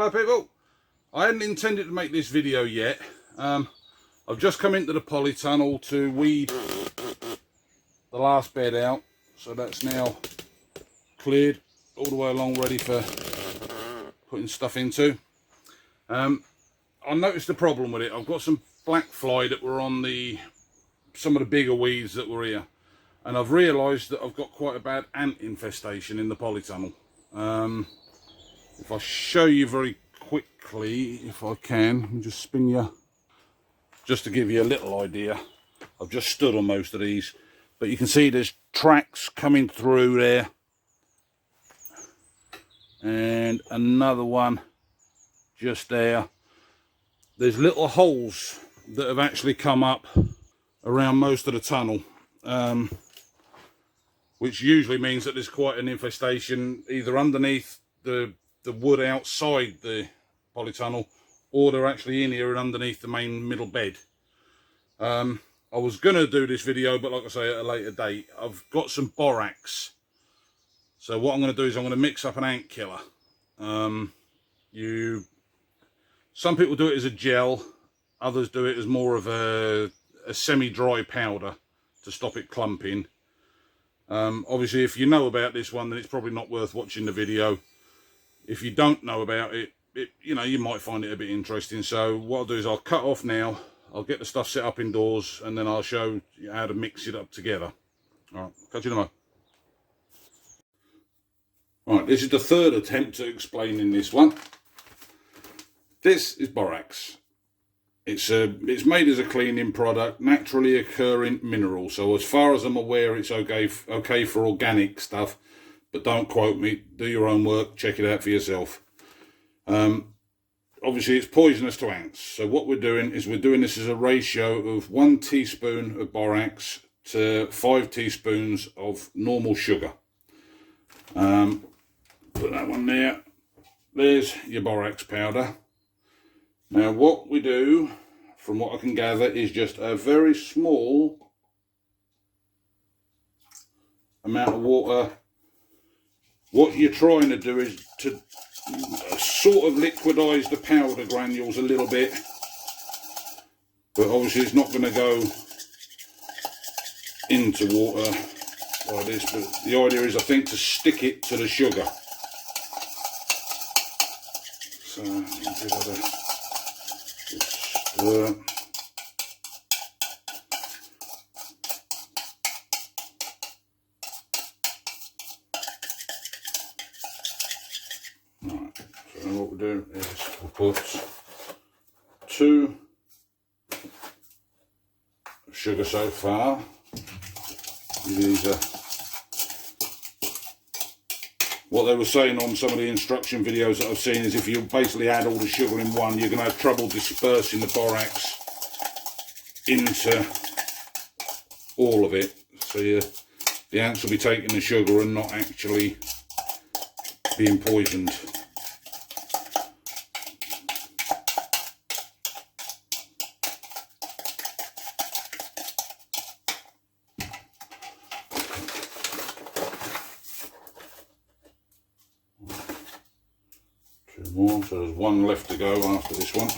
Hello people, I hadn't intended to make this video yet. I've just come into the polytunnel to weed the last bed out, so that's now cleared all the way along, ready for putting stuff into. I noticed a problem with it. I've got some black fly that were on some of the bigger weeds that were here, and I've realised that I've got quite a bad ant infestation in the polytunnel. If I show you very quickly, if I can, I'll just spin you, just to give you a little idea. I've just stood on most of these, but you can see there's tracks coming through there, and another one just there. There's little holes that have actually come up around most of the tunnel, which usually means that there's quite an infestation either underneath the wood outside the polytunnel, or they're actually in here and underneath the main middle bed. I was going to do this video, but like I say, at a later date. I've got some borax, so what I'm going to do is I'm going to mix up an ant killer. Some people do it as a gel, others do it as more of a semi-dry powder to stop it clumping. Obviously, if you know about this one, then it's probably not worth watching the video. If you don't know about it, you know, you might find it a bit interesting. So what I'll do is I'll cut off now, I'll get the stuff set up indoors, and then I'll show you how to mix it up together. Alright, catch you in a moment. Right, this is the third attempt at explaining this one. This is borax. It's made as a cleaning product, naturally occurring mineral. So as far as I'm aware, it's okay for organic stuff. But don't quote me, do your own work, check it out for yourself. Obviously it's poisonous to ants. So what we're doing is we're doing this as a ratio of 1 teaspoon of borax to 5 teaspoons of normal sugar. Put that one there. There's your borax powder. Now what we do, from what I can gather, is just a very small amount of water. What you're trying to do is to sort of liquidize the powder granules a little bit, but obviously it's not going to go into water like this, but the idea is, I think, to stick it to the sugar. So give that a stir. Right, so what we'll do is we'll put 2 sugar so far. These are what they were saying on some of the instruction videos that I've seen, is if you basically add all the sugar in one, you're going to have trouble dispersing the borax into all of it. So the ants will be taking the sugar and not actually being poisoned. Two more, so there's one left to go after this one.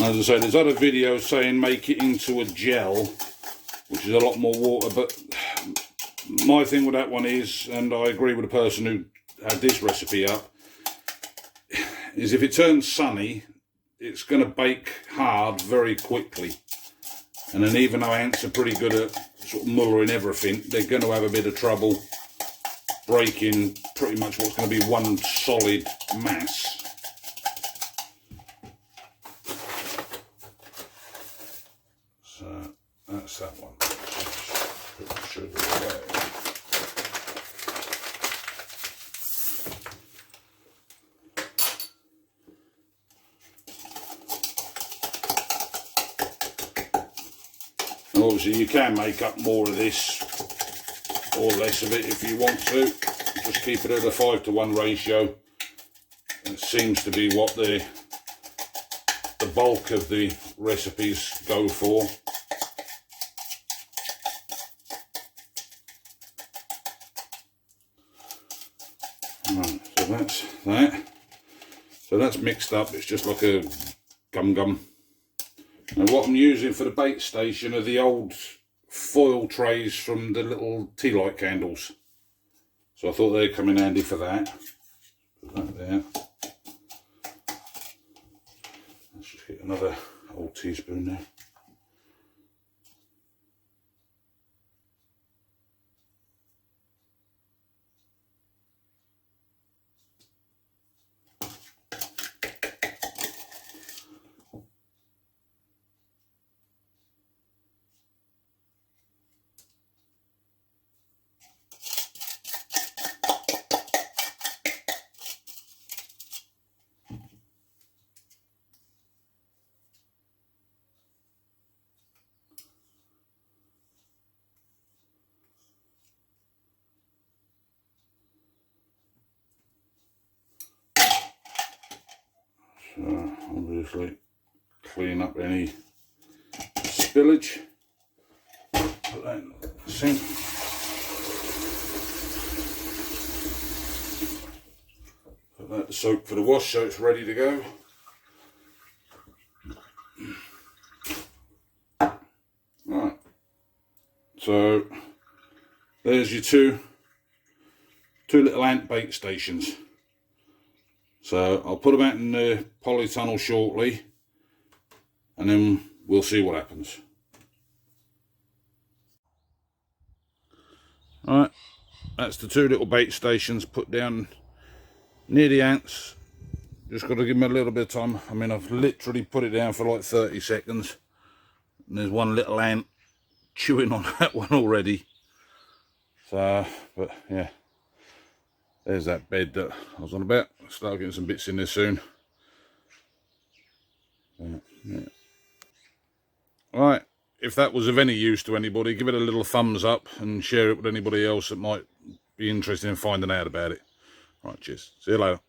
As I say, there's other videos saying make it into a gel, which is a lot more water, but my thing with that one is, and I agree with the person who had this recipe up, is if it turns sunny, it's going to bake hard very quickly. And then even though ants are pretty good at sort of mullering everything, they're going to have a bit of trouble breaking pretty much what's going to be one solid mass. So that's that one. Put the sugar away. Obviously you can make up more of this or less of it if you want to. Just keep it at a 5-to-1 ratio. It seems to be what the bulk of the recipes go for. that's that. So that's mixed up, it's just like a gum. And what I'm using for the bait station are the old foil trays from the little tea light candles. So I thought they'd come in handy for that. Put that there. Let's just get another old teaspoon there. So obviously clean up any spillage. Put that in the sink. Put that to soak for the wash so it's ready to go. Right. So there's your two little ant bait stations. So I'll put them out in the polytunnel shortly and then we'll see what happens. Alright, that's the two little bait stations put down near the ants. Just got to give them a little bit of time. I mean, I've literally put it down for like 30 seconds. And there's one little ant chewing on that one already. So, but yeah. There's that bed that I was on about. I'll start getting some bits in there soon. Yeah. Alright, if that was of any use to anybody, give it a little thumbs up and share it with anybody else that might be interested in finding out about it. Right, cheers. See you later.